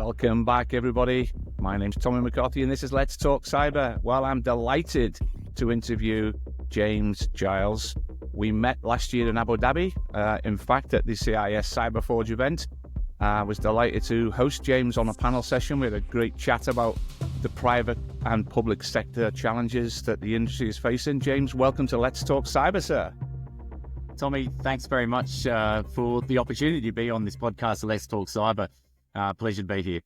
Welcome back, everybody. My name's Tommy McCarthy, and this is Let's Talk Cyber. Well, I'm delighted to interview James Wiles. We met last year in Abu Dhabi, in fact, at the CIS CyberForge event. I was delighted to host James on a panel session. We had a great chat about the private and public sector challenges that the industry is facing. James, welcome to Let's Talk Cyber, sir. Tommy, thanks very much for the opportunity to be on this podcast, Let's Talk Cyber. Pleasure to be here.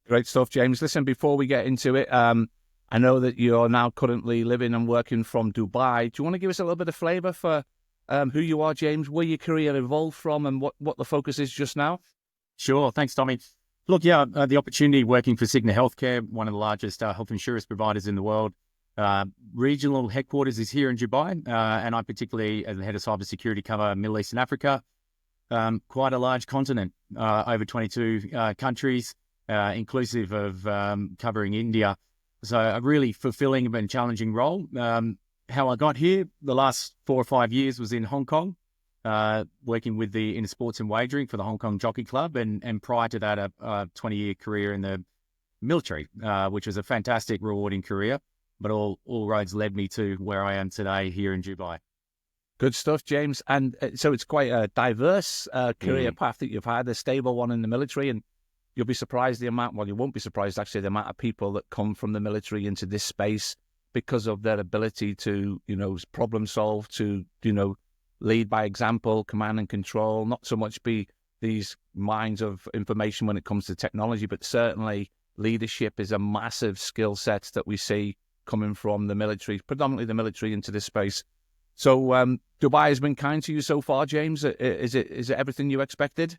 Great stuff, James. Listen, before we get into it, I know that you're now currently living and working from Dubai. Do you want to give us a little bit of flavour for who you are, James, where your career evolved from and what the focus is just now? Sure. Thanks, Tommy. Look, the opportunity working for Cigna Healthcare, one of the largest health insurance providers in the world. Regional headquarters is here in Dubai, and I particularly, as the head of cybersecurity, cover Middle East and Africa. Quite a large continent, over 22 countries, inclusive of covering India. So a really fulfilling and challenging role. How I got here, the last 4 or 5 years was in Hong Kong, working in sports and wagering for the Hong Kong Jockey Club, and prior to that, a 20-year career in the military, which was a fantastic, rewarding career. But all roads led me to where I am today here in Dubai. Good stuff, James. And so it's quite a diverse career path that you've had, a stable one in the military, and you'll be surprised you won't be surprised actually the amount of people that come from the military into this space because of their ability to, problem solve, to, lead by example, command and control, not so much be these mines of information when it comes to technology, but certainly leadership is a massive skill set that we see coming from the military, predominantly the military, into this space. So Dubai has been kind to you so far, James. Is it everything you expected?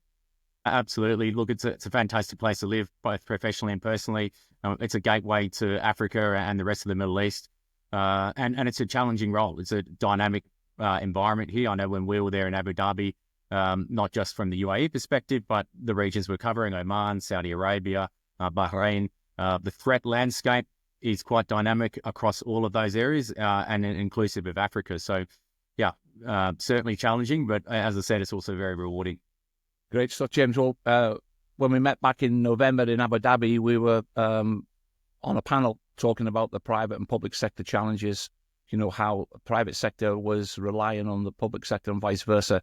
Absolutely. Look, it's a fantastic place to live, both professionally and personally. It's a gateway to Africa and the rest of the Middle East. And it's a challenging role. It's a dynamic environment here. I know when we were there in Abu Dhabi, not just from the UAE perspective, but the regions we're covering, Oman, Saudi Arabia, Bahrain, the threat landscape is quite dynamic across all of those areas and inclusive of Africa. So, certainly challenging, but as I said, it's also very rewarding. Great stuff, James. Well, when we met back in November in Abu Dhabi, we were on a panel talking about the private and public sector challenges, how the private sector was relying on the public sector and vice versa.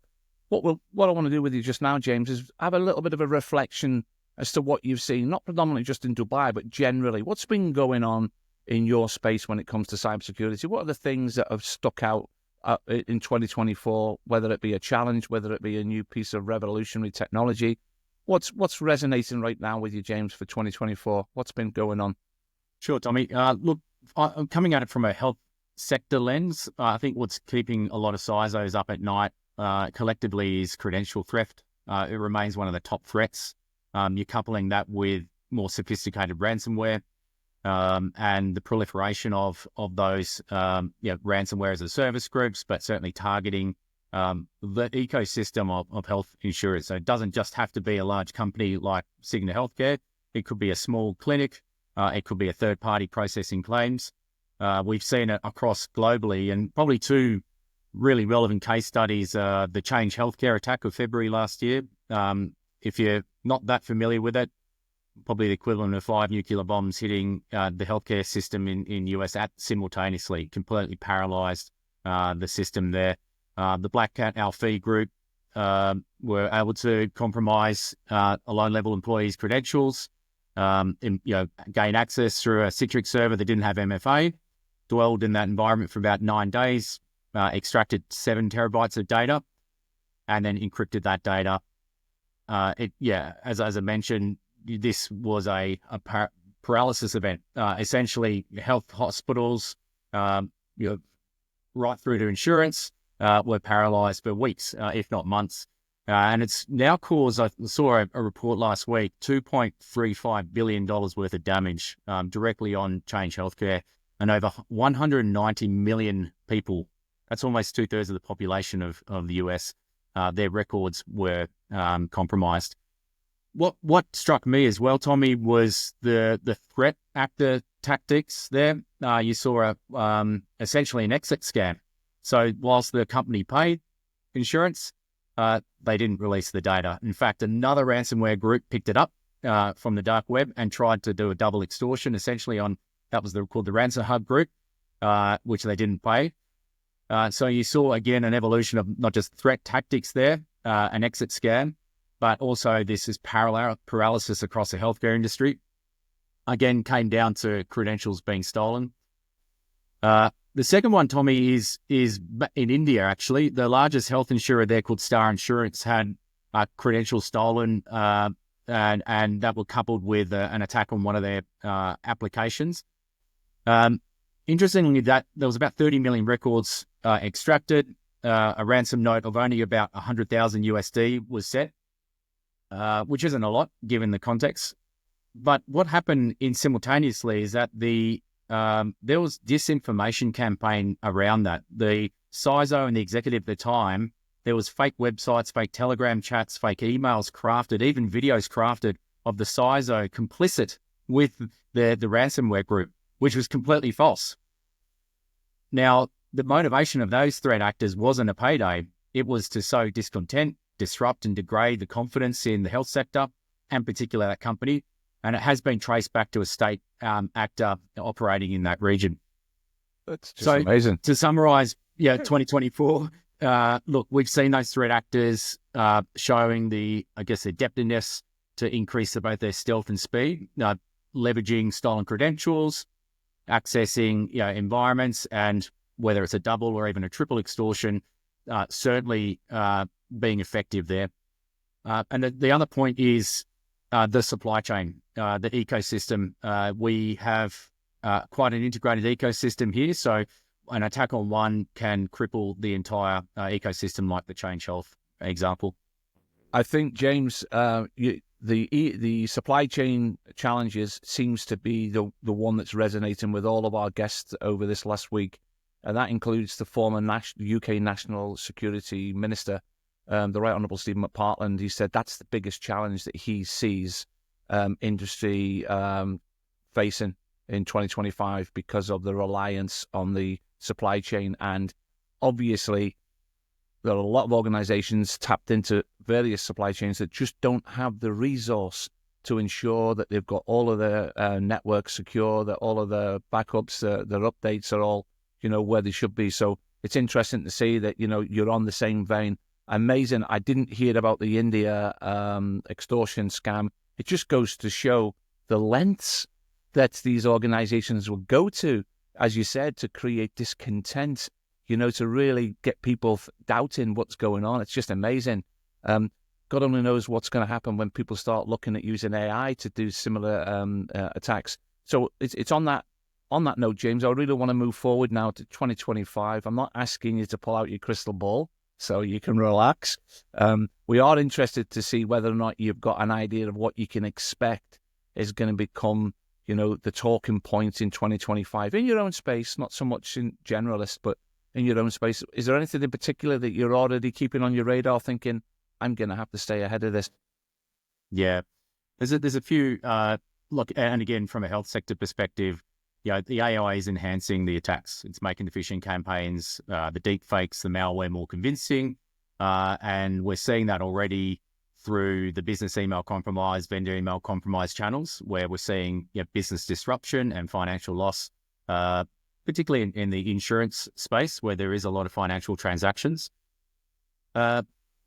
What I want to do with you just now, James, is have a little bit of a reflection as to what you've seen, not predominantly just in Dubai, but generally. What's been going on in your space when it comes to cybersecurity? What are the things that have stuck out in 2024, whether it be a challenge, whether it be a new piece of revolutionary technology? What's resonating right now with you, James, for 2024? What's been going on? Sure, Tommy. Look, I'm coming at it from a health sector lens. I think what's keeping a lot of CISOs up at night collectively is credential theft. It remains one of the top threats. You're coupling that with more sophisticated ransomware and the proliferation of those ransomware as a service groups, but certainly targeting the ecosystem of health insurance. So it doesn't just have to be a large company like Cigna Healthcare. It could be a small clinic. It could be a third-party processing claims. We've seen it across globally, and probably two really relevant case studies, the Change Healthcare attack of February last year. If you're not that familiar with it, probably the equivalent of 5 nuclear bombs hitting the healthcare system in US simultaneously, completely paralyzed the system there. The Black Cat Alfie group were able to compromise a low-level employee's credentials, gain access through a Citrix server that didn't have MFA, dwelled in that environment for about 9 days, extracted 7 terabytes of data, and then encrypted that data. As I mentioned, this was a paralysis event. Essentially, health hospitals, right through to insurance, were paralyzed for weeks, if not months. And it's now caused, I saw a report last week, $2.35 billion worth of damage directly on Change Healthcare, and over 190 million people. That's almost 2/3 of the population of the US. Their records were compromised. What struck me as well, Tommy, was the threat actor tactics there. You saw essentially an exit scam. So whilst the company paid insurance, they didn't release the data. In fact, another ransomware group picked it up from the dark web and tried to do a double extortion, essentially that was called the Ransom Hub group, which they didn't pay. So you saw, again, an evolution of not just threat tactics there, an exit scam, but also this is paralysis across the healthcare industry. Again, came down to credentials being stolen. The second one, Tommy, is in India, actually. The largest health insurer there, called Star Insurance, had credentials stolen, and that were coupled with an attack on one of their applications. Interestingly, that there was about 30 million records extracted. A ransom note of only about 100,000 USD was set, which isn't a lot given the context. But what happened simultaneously is that there was disinformation campaign around that. The CISO and the executive at the time, there was fake websites, fake Telegram chats, fake emails crafted, even videos crafted of the CISO complicit with the ransomware group, which was completely false. Now, the motivation of those threat actors wasn't a payday. It was to sow discontent, disrupt and degrade the confidence in the health sector, and particularly that company. And it has been traced back to a state actor operating in that region. That's just amazing. To summarize, 2024, look, we've seen those threat actors showing their adeptness to increase both their stealth and speed, leveraging stolen credentials, accessing environments, and whether it's a double or even a triple extortion, certainly being effective there. And the other point is the supply chain, the ecosystem. We have quite an integrated ecosystem here, so an attack on one can cripple the entire ecosystem, like the Change Health example. I think, James, the supply chain challenges seems to be the one that's resonating with all of our guests over this last week, and that includes the former UK National Security Minister, the Right Honourable Stephen McPartland. He said that's the biggest challenge that he sees industry facing in 2025 because of the reliance on the supply chain. And obviously, there are a lot of organizations tapped into various supply chains that just don't have the resource to ensure that they've got all of their networks secure, that all of their backups, their updates are all, where they should be. So it's interesting to see that, you're on the same vein. Amazing. I didn't hear about the India extortion scam. It just goes to show the lengths that these organizations will go to, as you said, to create discontent, to really get people doubting what's going on. It's just amazing. God only knows what's going to happen when people start looking at using AI to do similar attacks. So it's on that note, James, I really want to move forward now to 2025. I'm not asking you to pull out your crystal ball so you can relax. We are interested to see whether or not you've got an idea of what you can expect is going to become, the talking point in 2025 in your own space, not so much in generalist, but in your own space. Is there anything in particular that you're already keeping on your radar thinking, I'm going to have to stay ahead of this? Yeah, there's a few, look, and again, from a health sector perspective, the AI is enhancing the attacks. It's making the phishing campaigns, the deep fakes, the malware more convincing. And we're seeing that already through the business email compromise, vendor email compromise channels, where we're seeing business disruption and financial loss, particularly in the insurance space, where there is a lot of financial transactions.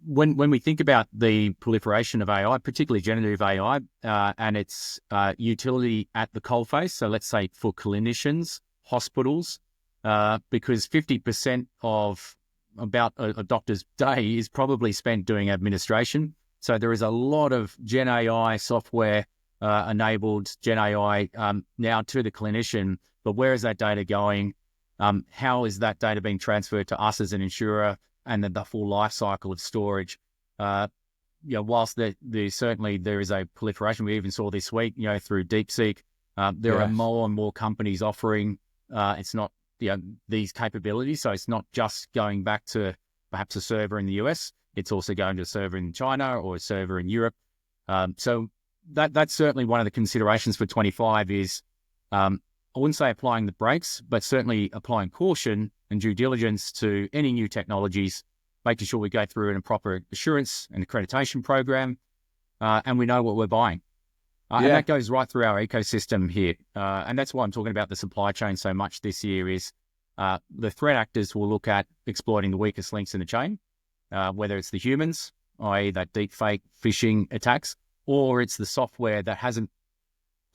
When we think about the proliferation of AI, particularly generative AI, and its utility at the coalface, so let's say for clinicians, hospitals, because 50% of about a doctor's day is probably spent doing administration. So there is a lot of Gen AI software enabled Gen AI now to the clinician. But where is that data going? How is that data being transferred to us as an insurer, and then the full life cycle of storage? Whilst certainly there is a proliferation, we even saw this week, through DeepSeek, there are more and more companies offering. It's not these capabilities, so it's not just going back to perhaps a server in the US. It's also going to a server in China or a server in Europe. So that's certainly one of the considerations for 25 is, I wouldn't say applying the brakes, but certainly applying caution and due diligence to any new technologies, making sure we go through in a proper assurance and accreditation program, and we know what we're buying. And that goes right through our ecosystem here. And that's why I'm talking about the supply chain so much this year is the threat actors will look at exploiting the weakest links in the chain, whether it's the humans, i.e. that deep fake phishing attacks, or it's the software that hasn't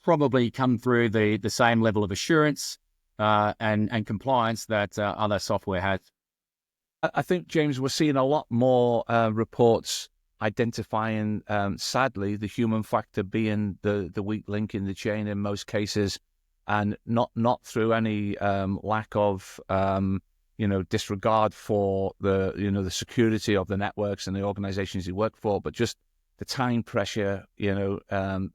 probably come through the same level of assurance and compliance that other software has. I think, James, we're seeing a lot more reports identifying, sadly, the human factor being the weak link in the chain in most cases, and not through any lack of disregard for the security of the networks and the organizations you work for, but just the time pressure,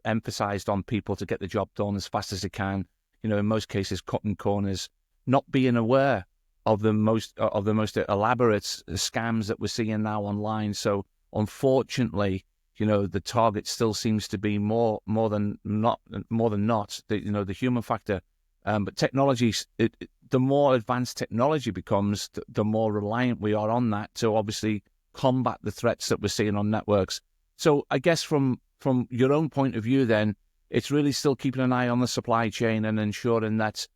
emphasized on people to get the job done as fast as they can. In most cases, cutting corners, not being aware of the most elaborate scams that we're seeing now online. So unfortunately, the target still seems to be more than not the human factor. But technology, the more advanced technology becomes, the more reliant we are on that to obviously combat the threats that we're seeing on networks. So I guess from your own point of view, then it's really still keeping an eye on the supply chain and ensuring that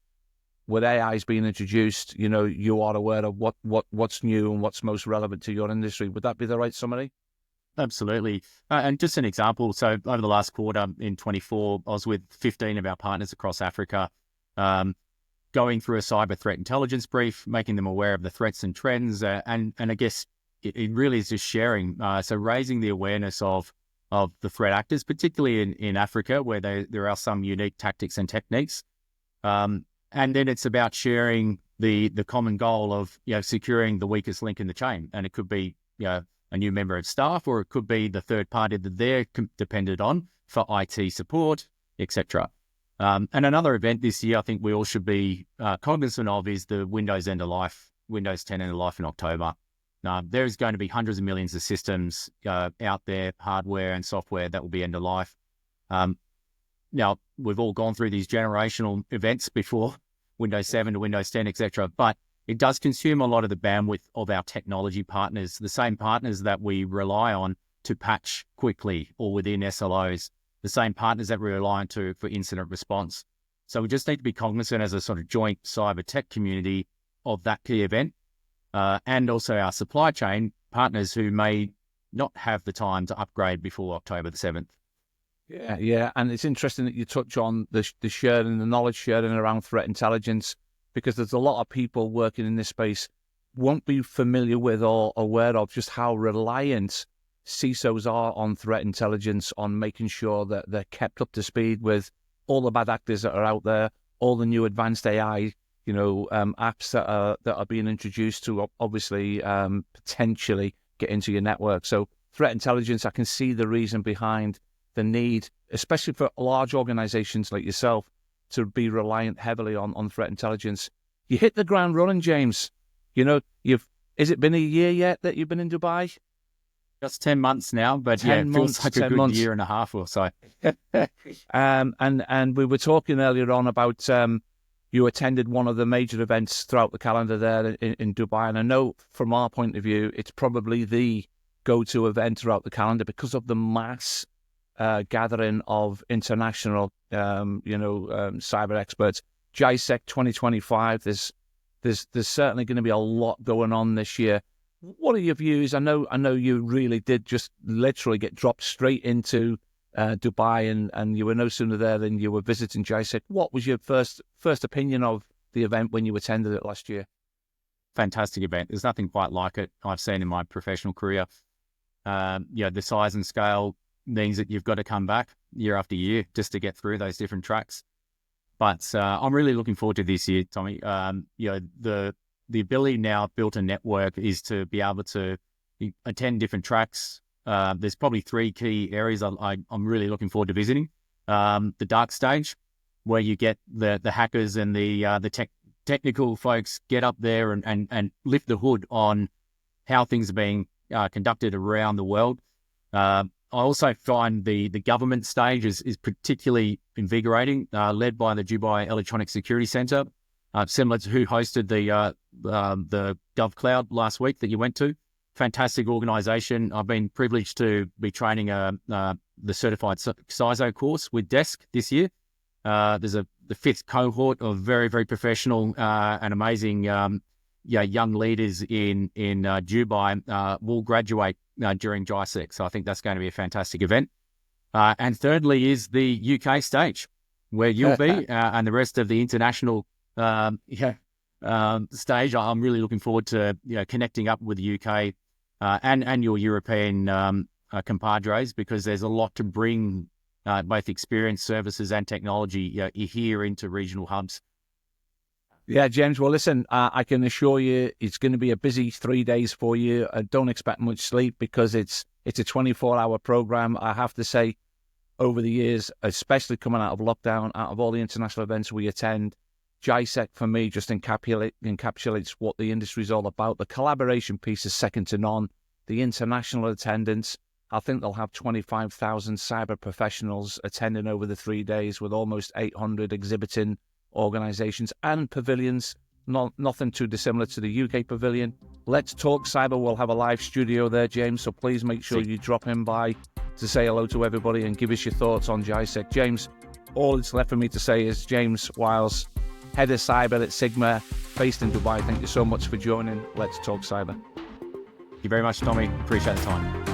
with AIs being introduced, you are aware of what's new and what's most relevant to your industry. Would that be the right summary? Absolutely. And just an example, so over the last quarter in 24, I was with 15 of our partners across Africa, going through a cyber threat intelligence brief, making them aware of the threats and trends. And I guess it really is just sharing. So raising the awareness of the threat actors, particularly in Africa, where there are some unique tactics and techniques. And then it's about sharing the common goal of securing the weakest link in the chain. And it could be a new member of staff, or it could be the third party that they're dependent on for IT support, etc. And another event this year I think we all should be cognizant of is the Windows end of life, Windows 10 end of life in October. There's going to be hundreds of millions of systems out there, hardware and software, that will be end of life. Now, we've all gone through these generational events before, Windows 7 to Windows 10, etc. But it does consume a lot of the bandwidth of our technology partners, the same partners that we rely on to patch quickly or within SLOs, the same partners that we rely on for incident response. So we just need to be cognizant as a sort of joint cyber tech community of that key event, and also our supply chain partners who may not have the time to upgrade before October the 7th. Yeah. And it's interesting that you touch on the sharing, the knowledge sharing around threat intelligence, because there's a lot of people working in this space won't be familiar with or aware of just how reliant CISOs are on threat intelligence, on making sure that they're kept up to speed with all the bad actors that are out there, all the new advanced AI, apps that are being introduced to obviously potentially get into your network. So threat intelligence, I can see the reason behind the need, especially for large organizations like yourself, to be reliant heavily on threat intelligence. You hit the ground running, James. Has it been a year yet that you've been in Dubai? Just 10 months now, but it feels like a good year and a half or so. And we were talking earlier on about you attended one of the major events throughout the calendar there in Dubai, and I know from our point of view, it's probably the go-to event throughout the calendar because of the mass gathering of international, cyber experts. JISEC 2025. There's certainly going to be a lot going on this year. What are your views? I know you really did just literally get dropped straight into Dubai, and you were no sooner there than you were visiting JISEC. What was your first opinion of the event when you attended it last year? Fantastic event. There's nothing quite like it I've seen in my professional career. The size and scale means that you've got to come back year after year just to get through those different tracks. But I'm really looking forward to this year, Tommy. The ability now built a network is to be able to attend different tracks. There's probably three key areas I'm really looking forward to visiting. The dark stage, where you get the hackers and the technical folks get up there and lift the hood on how things are being conducted around the world. I also find the government stage is particularly invigorating, led by the Dubai Electronic Security Centre, similar to who hosted the GovCloud last week that you went to. Fantastic organisation. I've been privileged to be training a the certified CISO course with Desk this year. There's the 5th cohort of very, very professional and amazing young leaders in Dubai will graduate during JISEC. So I think that's going to be a fantastic event. And thirdly is the UK stage, where you'll be and the rest of the international stage. I'm really looking forward to connecting up with the UK and your European compadres, because there's a lot to bring both experience, services and technology here into regional hubs. Yeah, James. Well, listen, I can assure you it's going to be a busy 3 days for you. Don't expect much sleep, because it's a 24-hour program. I have to say, over the years, especially coming out of lockdown, out of all the international events we attend, JISEC for me just encapsulates what the industry is all about. The collaboration piece is second to none. The international attendance, I think they'll have 25,000 cyber professionals attending over the 3 days, with almost 800 exhibiting organizations and pavilions. Nothing too dissimilar to the UK pavilion. Let's Talk Cyber will have a live studio there, James, so please make sure you drop in by to say hello to everybody and give us your thoughts on JISEC. James, all that's left for me to say is James Wiles, Head of Cyber at Sigma, based in Dubai. Thank you so much for joining Let's Talk Cyber. Thank you very much, Tommy. Appreciate the time.